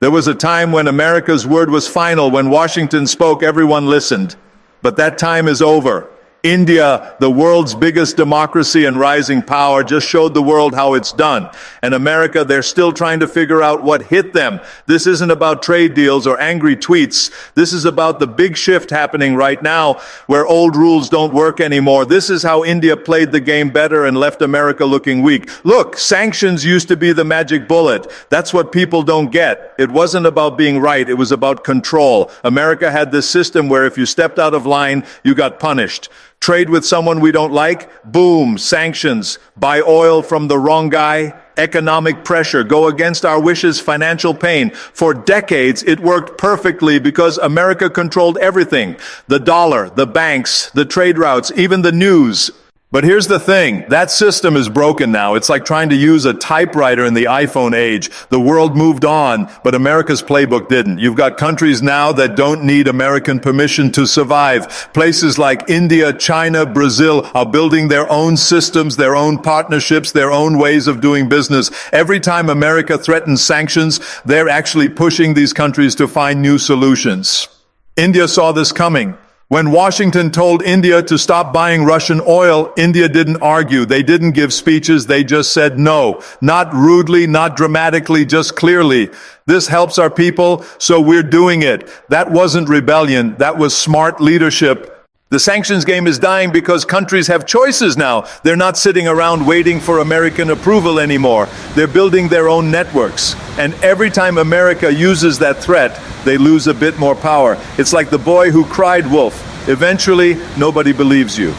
There was a time when America's word was final. When Washington spoke, everyone listened. But that time is over. India, the world's biggest democracy and rising power, just showed the world how it's done. And America, they're still trying to figure out what hit them. This isn't about trade deals or angry tweets. This is about the big shift happening right now where old rules don't work anymore. This is how India played the game better and left America looking weak. Look, sanctions used to be the magic bullet. That's what people don't get. It wasn't about being right. It was about control. America had this system where if you stepped out of line, you got punished. Trade with someone we don't like, boom, sanctions. Buy oil from the wrong guy, economic pressure. Go against our wishes, financial pain. For decades, it worked perfectly because America controlled everything. The dollar, the banks, the trade routes, even the news. But here's the thing, that system is broken now. It's like trying to use a typewriter in the iPhone age. The world moved on, but America's playbook didn't. You've got countries now that don't need American permission to survive. Places like India, China, Brazil are building their own systems, their own partnerships, their own ways of doing business. Every time America threatens sanctions, they're actually pushing these countries to find new solutions. India saw this coming. When Washington told India to stop buying Russian oil, India didn't argue. They didn't give speeches. They just said no. Not rudely, not dramatically, just clearly. This helps our people, so we're doing it. That wasn't rebellion. That was smart leadership. The sanctions game is dying because countries have choices now. They're not sitting around waiting for American approval anymore. They're building their own networks. And every time America uses that threat, they lose a bit more power. It's like the boy who cried wolf. Eventually, nobody believes you.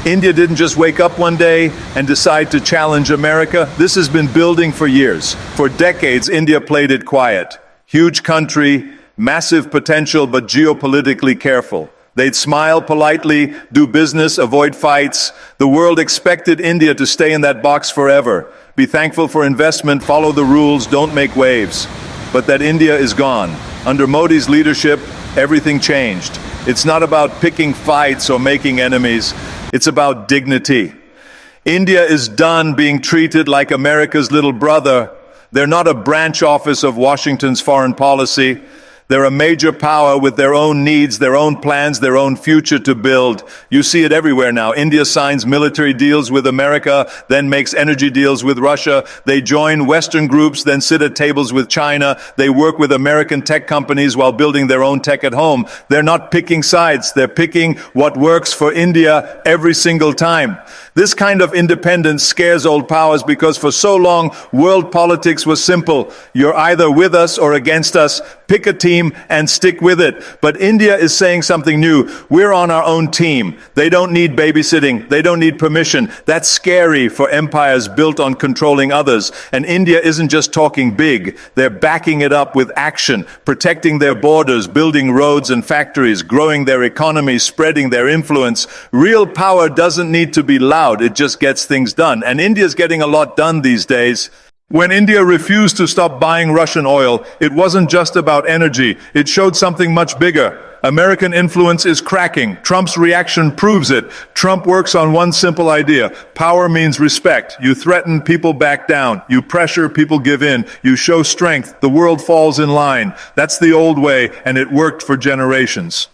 India didn't just wake up one day and decide to challenge America. This has been building for years. For decades, India played it quiet. Huge country, massive potential, but geopolitically careful. They'd smile politely, do business, avoid fights. The world expected India to stay in that box forever. Be thankful for investment, follow the rules, don't make waves. But that India is gone. Under Modi's leadership, everything changed. It's not about picking fights or making enemies. It's about dignity. India is done being treated like America's little brother. They're not a branch office of Washington's foreign policy. They're a major power with their own needs, their own plans, their own future to build. You see it everywhere now. India signs military deals with America, then makes energy deals with Russia. They join Western groups, then sit at tables with China. They work with American tech companies while building their own tech at home. They're not picking sides. They're picking what works for India every single time. This kind of independence scares old powers because for so long, world politics was simple. You're either with us or against us. Pick a team and stick with it. But India is saying something new. We're on our own team. They don't need babysitting. They don't need permission. That's scary for empires built on controlling others. And India isn't just talking big. They're backing it up with action, protecting their borders, building roads and factories, growing their economy, spreading their influence. Real power doesn't need to be loud. It just gets things done. And India's getting a lot done these days. When India refused to stop buying Russian oil, it wasn't just about energy. It showed something much bigger. American influence is cracking. Trump's reaction proves it. Trump works on one simple idea. Power means respect. You threaten, people back down. You pressure, people give in. You show strength, the world falls in line. That's the old way, and it worked for generations.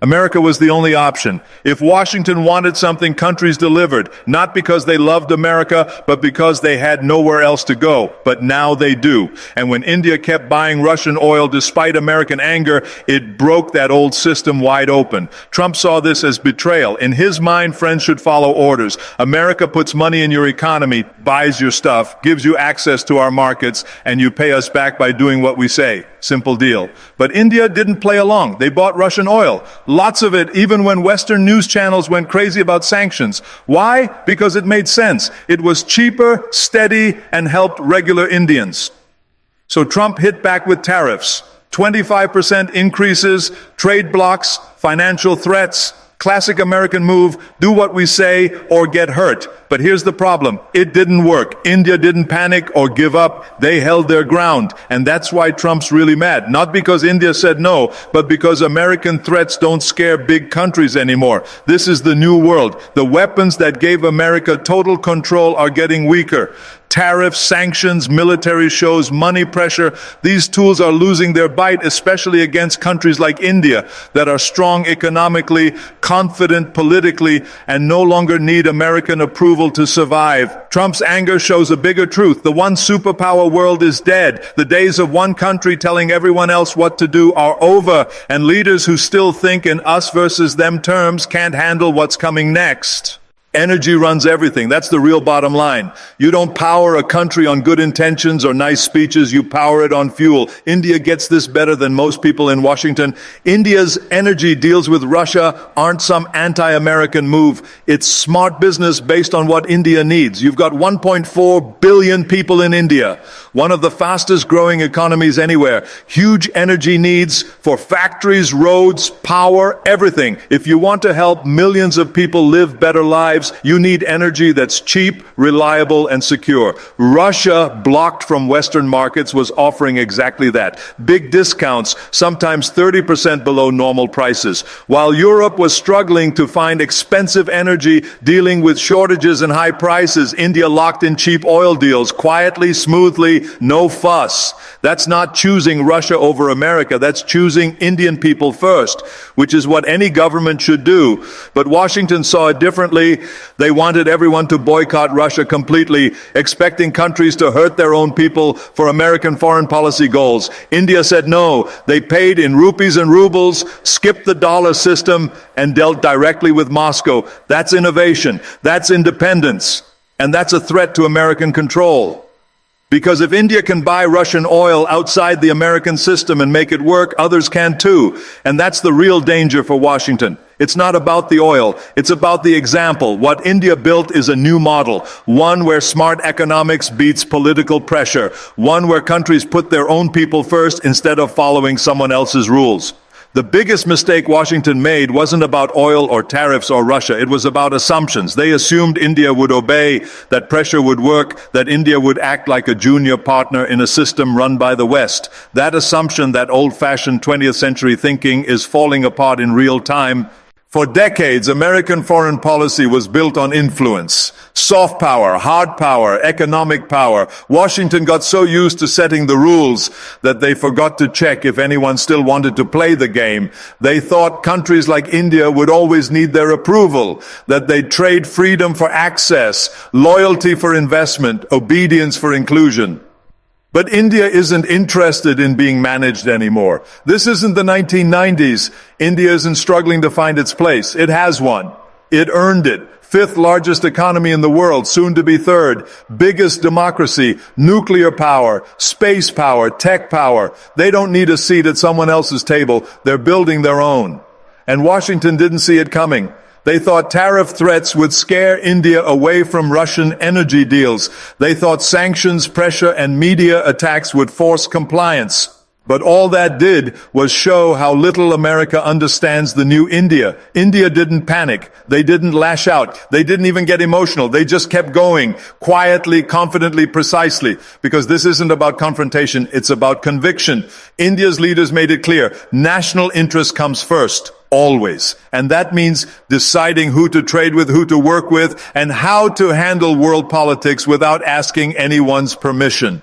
America was the only option. If Washington wanted something, countries delivered, not because they loved America, but because they had nowhere else to go. But now they do. And when India kept buying Russian oil despite American anger, it broke that old system wide open. Trump saw this as betrayal. In his mind, friends should follow orders. America puts money in your economy, buys your stuff, gives you access to our markets, and you pay us back by doing what we say. Simple deal. But India didn't play along. They bought Russian oil. Lots of it, even when Western news channels went crazy about sanctions. Why? Because it made sense. It was cheaper, steady, and helped regular Indians. So Trump hit back with tariffs. 25% increases, trade blocks, financial threats. Classic American move, do what we say or get hurt. But here's the problem. It didn't work. India didn't panic or give up. They held their ground. And that's why Trump's really mad. Not because India said no, but because American threats don't scare big countries anymore. This is the new world. The weapons that gave America total control are getting weaker. Tariffs, sanctions, military shows, money pressure. These tools are losing their bite, especially against countries like India that are strong economically, confident politically, and no longer need American approval to survive. Trump's anger shows a bigger truth. The one superpower world is dead. The days of one country telling everyone else what to do are over, and leaders who still think in us versus them terms can't handle what's coming next. Energy runs everything. That's the real bottom line. You don't power a country on good intentions or nice speeches. You power it on fuel. India gets this better than most people in Washington. India's energy deals with Russia aren't some anti-American move. It's smart business based on what India needs. You've got 1.4 billion people in India, one of the fastest growing economies anywhere. Huge energy needs for factories, roads, power, everything. If you want to help millions of people live better lives, you need energy that's cheap, reliable, and secure. Russia, blocked from Western markets, was offering exactly that. Big discounts, sometimes 30% below normal prices. While Europe was struggling to find expensive energy, dealing with shortages and high prices, India locked in cheap oil deals, quietly, smoothly, no fuss. That's not choosing Russia over America. That's choosing Indian people first, which is what any government should do. But Washington saw it differently. They wanted everyone to boycott Russia completely, expecting countries to hurt their own people for American foreign policy goals. India said no. They paid in rupees and rubles, skipped the dollar system, and dealt directly with Moscow. That's innovation. That's independence. And that's a threat to American control. Because if India can buy Russian oil outside the American system and make it work, others can too. And that's the real danger for Washington. It's not about the oil. It's about the example. What India built is a new model, one where smart economics beats political pressure, one where countries put their own people first instead of following someone else's rules. The biggest mistake Washington made wasn't about oil or tariffs or Russia. It was about assumptions. They assumed India would obey, that pressure would work, that India would act like a junior partner in a system run by the West. That assumption, that old-fashioned 20th century thinking, is falling apart in real time. For decades, American foreign policy was built on influence. Soft power, hard power, economic power. Washington got so used to setting the rules that they forgot to check if anyone still wanted to play the game. They thought countries like India would always need their approval, that they'd trade freedom for access, loyalty for investment, obedience for inclusion. But India isn't interested in being managed anymore. This isn't the 1990s. India isn't struggling to find its place. It has one. It earned it. Fifth largest economy in the world, soon to be third. Biggest democracy, nuclear power, space power, tech power. They don't need a seat at someone else's table. They're building their own. And Washington didn't see it coming. They thought tariff threats would scare India away from Russian energy deals. They thought sanctions, pressure, and media attacks would force compliance. But all that did was show how little America understands the new India. India didn't panic. They didn't lash out. They didn't even get emotional. They just kept going, quietly, confidently, precisely. Because this isn't about confrontation, it's about conviction. India's leaders made it clear, national interest comes first. Always. And that means deciding who to trade with, who to work with, and how to handle world politics without asking anyone's permission.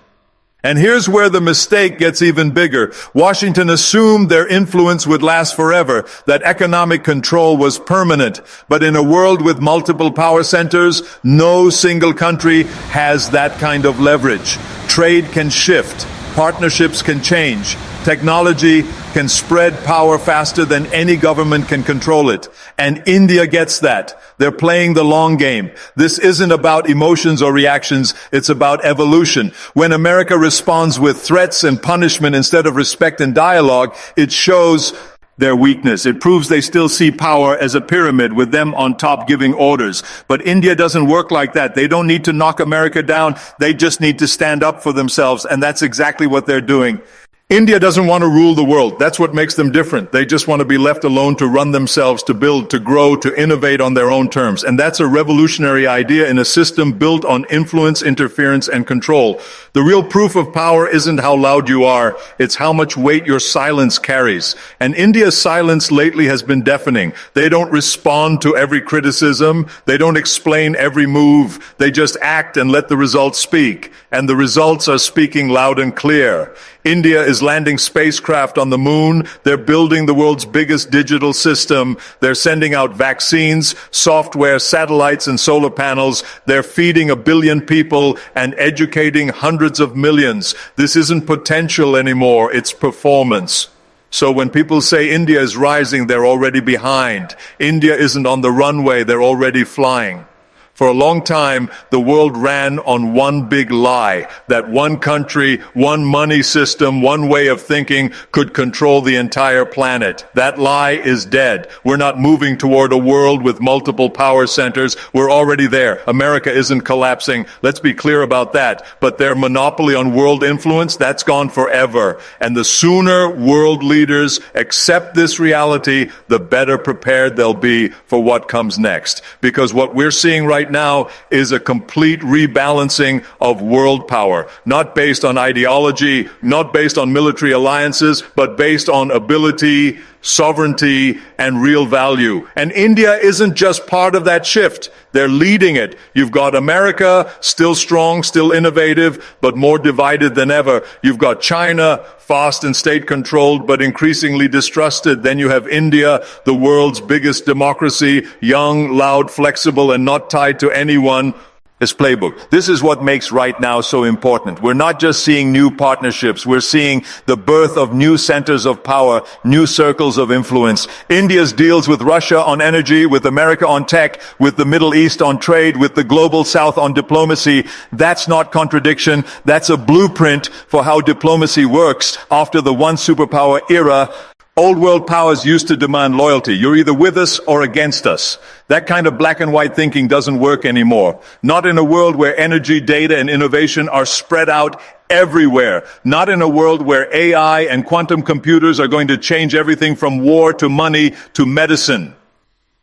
And here's where the mistake gets even bigger. Washington assumed their influence would last forever, that economic control was permanent. But in a world with multiple power centers, no single country has that kind of leverage. Trade can shift. Partnerships can change. Technology can spread power faster than any government can control it. And India gets that. They're playing the long game. This isn't about emotions or reactions. It's about evolution. When America responds with threats and punishment instead of respect and dialogue, it shows their weakness. It proves they still see power as a pyramid with them on top giving orders. But India doesn't work like that. They don't need to knock America down. They just need to stand up for themselves. And that's exactly what they're doing. India doesn't want to rule the world. That's what makes them different. They just want to be left alone to run themselves, to build, to grow, to innovate on their own terms. And that's a revolutionary idea in a system built on influence, interference, and control. The real proof of power isn't how loud you are, it's how much weight your silence carries. And India's silence lately has been deafening. They don't respond to every criticism. They don't explain every move. They just act and let the results speak. And the results are speaking loud and clear. India is landing spacecraft on the moon. They're building the world's biggest digital system. They're sending out vaccines, software, satellites, and solar panels. They're feeding 1 billion people and educating hundreds of millions. This isn't potential anymore, it's performance. So when people say India is rising, they're already behind. India isn't on the runway, they're already flying. For a long time, the world ran on one big lie, that one country, one money system, one way of thinking could control the entire planet. That lie is dead. We're not moving toward a world with multiple power centers. We're already there. America isn't collapsing. Let's be clear about that. But their monopoly on world influence, that's gone forever. And the sooner world leaders accept this reality, the better prepared they'll be for what comes next. Because what we're seeing right now is a complete rebalancing of world power, not based on ideology, not based on military alliances, but based on ability, sovereignty, and real value. And India isn't just part of that shift. They're leading it. You've got America, still strong, still innovative, but more divided than ever. You've got China, fast and state-controlled, but increasingly distrusted. Then you have India, the world's biggest democracy, young, loud, flexible, and not tied to anyone. His playbook. This is what makes right now so important. We're not just seeing new partnerships, we're seeing the birth of new centers of power, new circles of influence. India's deals with Russia on energy, with America on tech, with the Middle East on trade, with the global South on diplomacy. That's not contradiction. That's a blueprint for how diplomacy works after the one superpower era. Old world powers used to demand loyalty. You're either with us or against us. That kind of black and white thinking doesn't work anymore. Not in a world where energy, data, and innovation are spread out everywhere. Not in a world where AI and quantum computers are going to change everything from war to money to medicine.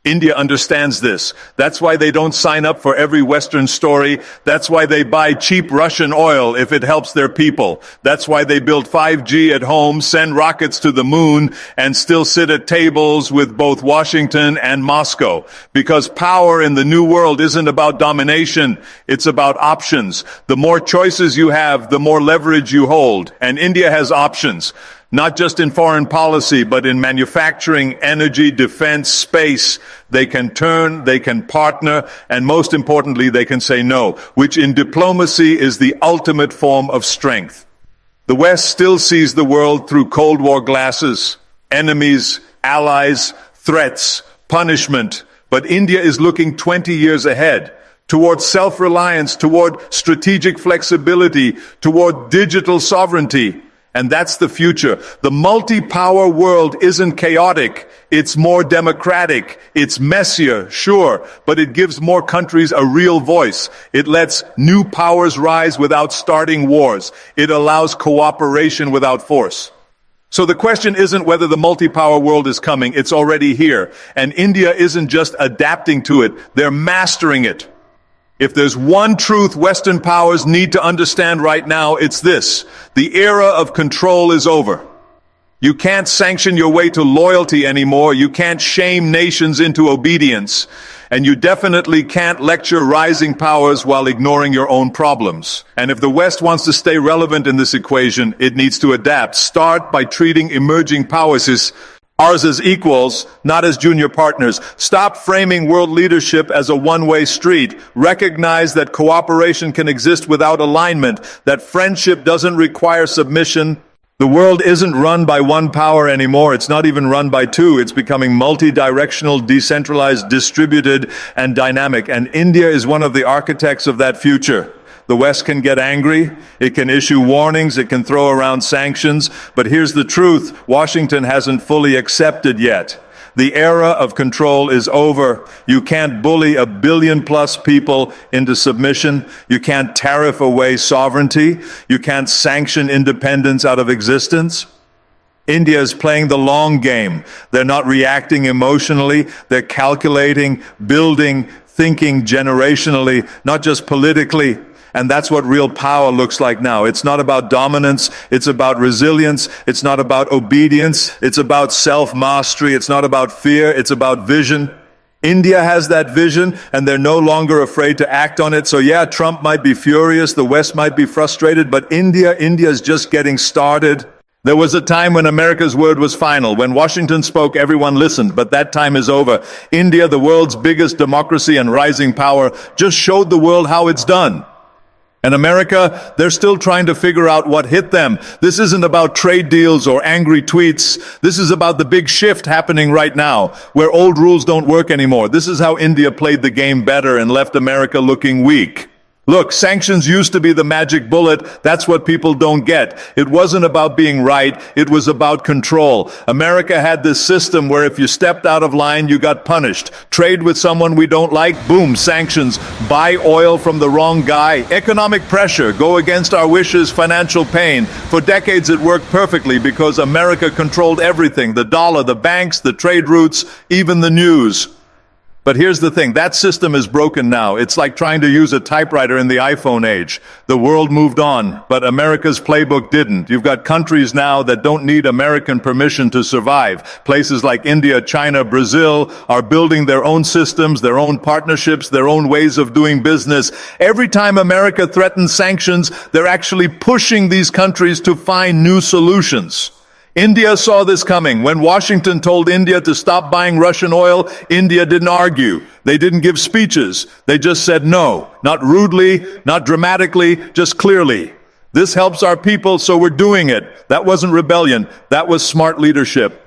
India understands this. That's why they don't sign up for every Western story. That's why they buy cheap Russian oil if it helps their people. That's why they build 5G at home, send rockets to the moon, and still sit at tables with both Washington and Moscow. Because power in the new world isn't about domination, it's about options. The more choices you have, the more leverage you hold. And India has options. Not just in foreign policy, but in manufacturing, energy, defense, space. They can turn, they can partner, and most importantly, they can say no, which in diplomacy is the ultimate form of strength. The West still sees the world through Cold War glasses, enemies, allies, threats, punishment, but India is looking 20 years ahead. Toward self-reliance, toward strategic flexibility, toward digital sovereignty. And that's the future. The multi-power world isn't chaotic. It's more democratic. It's messier, sure, but it gives more countries a real voice. It lets new powers rise without starting wars. It allows cooperation without force. So the question isn't whether the multi-power world is coming. It's already here. And India isn't just adapting to it. They're mastering it. If there's one truth Western powers need to understand right now, it's this. The era of control is over. You can't sanction your way to loyalty anymore. You can't shame nations into obedience. And you definitely can't lecture rising powers while ignoring your own problems. And if the West wants to stay relevant in this equation, it needs to adapt. Start by treating emerging powers as ours as equals, not as junior partners. Stop framing world leadership as a one-way street. Recognize that cooperation can exist without alignment, that friendship doesn't require submission. The world isn't run by one power anymore. It's not even run by two. It's becoming multi-directional, decentralized, distributed, and dynamic. And India is one of the architects of that future. The West can get angry, it can issue warnings, it can throw around sanctions, but here's the truth, Washington hasn't fully accepted yet. The era of control is over. You can't bully 1 billion plus people into submission. You can't tariff away sovereignty. You can't sanction independence out of existence. India is playing the long game. They're not reacting emotionally. They're calculating, building, thinking generationally, not just politically. And that's what real power looks like now. It's not about dominance. It's about resilience. It's not about obedience. It's about self-mastery. It's not about fear. It's about vision. India has that vision, and they're no longer afraid to act on it. So yeah, Trump might be furious. The West might be frustrated, but India is just getting started. There was a time when America's word was final. When Washington spoke, everyone listened, but that time is over. India, the world's biggest democracy and rising power, just showed the world how it's done. And America, they're still trying to figure out what hit them. This isn't about trade deals or angry tweets. This is about the big shift happening right now, where old rules don't work anymore. This is how India played the game better and left America looking weak. Look, sanctions used to be the magic bullet. That's what people don't get. It wasn't about being right. It was about control. America had this system where if you stepped out of line, you got punished. Trade with someone we don't like, boom, sanctions. Buy oil from the wrong guy. Economic pressure, go against our wishes, financial pain. For decades, it worked perfectly because America controlled everything. The dollar, the banks, the trade routes, even the news. But here's the thing, that system is broken now. It's like trying to use a typewriter in the iPhone age. The world moved on, but America's playbook didn't. You've got countries now that don't need American permission to survive. Places like India, China, Brazil are building their own systems, their own partnerships, their own ways of doing business. Every time America threatens sanctions, they're actually pushing these countries to find new solutions. India saw this coming. When Washington told India to stop buying Russian oil, India didn't argue. They didn't give speeches. They just said no. Not rudely, not dramatically, just clearly. This helps our people, so we're doing it. That wasn't rebellion. That was smart leadership.